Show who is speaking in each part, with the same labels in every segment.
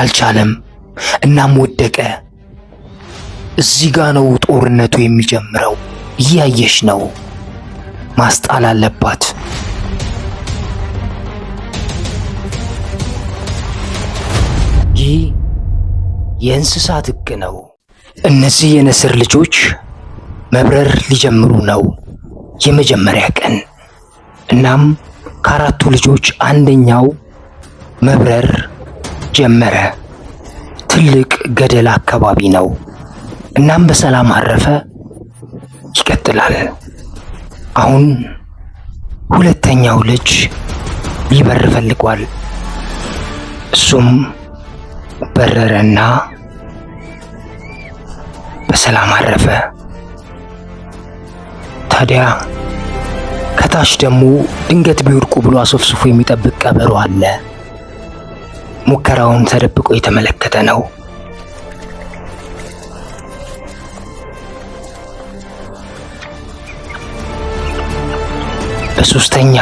Speaker 1: አልቻለም። እናም ወደቀ። እዚህ ጋ ነው ጦርነቱ የሚጀምረው። እያየሽ ነው። ማስጣል አለባት። ይህ የእንስሳት ሕግ ነው። እነዚህ የንስር ልጆች መብረር ሊጀምሩ ነው። የመጀመሪያ ቀን። እናም ከአራቱ ልጆች አንደኛው መብረር ጀመረ። ትልቅ ገደል አካባቢ ነው። እናም በሰላም አረፈ። ይቀጥላል። አሁን ሁለተኛው ልጅ ሊበር ፈልጓል። እሱም በረረና በሰላም አረፈ። ታዲያ ከታች ደግሞ ድንገት ቢወድቁ ብሎ አሶፍስፎ የሚጠብቅ ቀበሮ አለ። ሙከራውን ተደብቆ የተመለከተ ነው። በሶስተኛ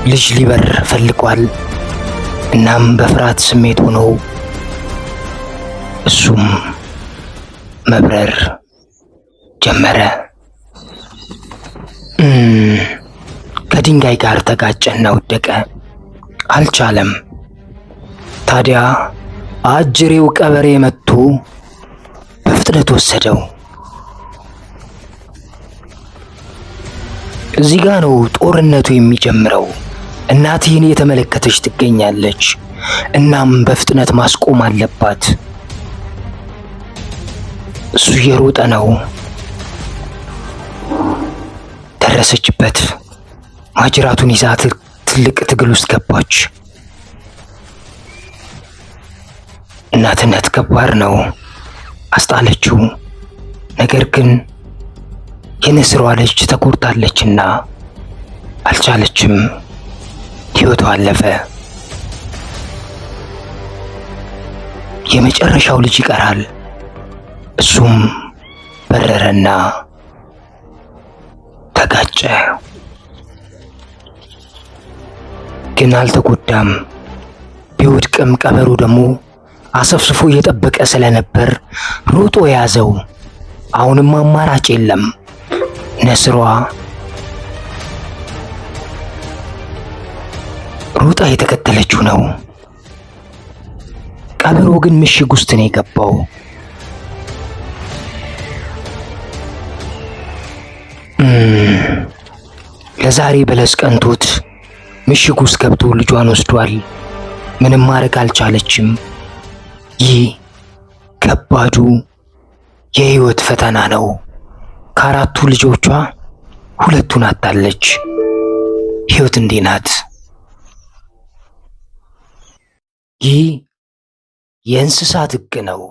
Speaker 1: ልጅ ሊበር ፈልጓል። እናም በፍርሃት ስሜት ሆኖ እሱም መብረር ጀመረ። ከድንጋይ ጋር ተጋጨና ወደቀ። አልቻለም። ታዲያ አጅሬው ቀበሬ መጥቶ በፍጥነት ወሰደው። እዚህ ጋ ነው ጦርነቱ የሚጀምረው። እናትህን እየተመለከተች ትገኛለች። እናም በፍጥነት ማስቆም አለባት። እሱ እየሮጠ ነው። ደረሰችበት። ማጅራቱን ይዛ ትልቅ ትግል ውስጥ ገባች። እናትነት ከባድ ነው። አስጣለችው። ነገር ግን የንስሯ ልጅ ተጎድታለችና አልቻለችም። ሕይወቷ አለፈ። የመጨረሻው ልጅ ይቀራል። እሱም በረረና ተጋጨ። ግን አልተጎዳም። ቢወድቅም ቀበሮ ደግሞ አሰፍስፎ እየጠበቀ ስለነበር ሮጦ ያዘው። አሁንም አማራጭ የለም። ነስሯ ሮጣ የተከተለችው ነው። ቀበሮ ግን ምሽግ ውስጥ ነው የገባው። ለዛሬ በለስ ቀንቶት ምሽግ ውስጥ ገብቶ ልጇን ወስዷል። ምንም ማድረግ አልቻለችም። ይህ ከባዱ የህይወት ፈተና ነው። ከአራቱ ልጆቿ ሁለቱን አጣለች። ህይወት እንዲህ ናት። ይህ የእንስሳት ሕግ ነው።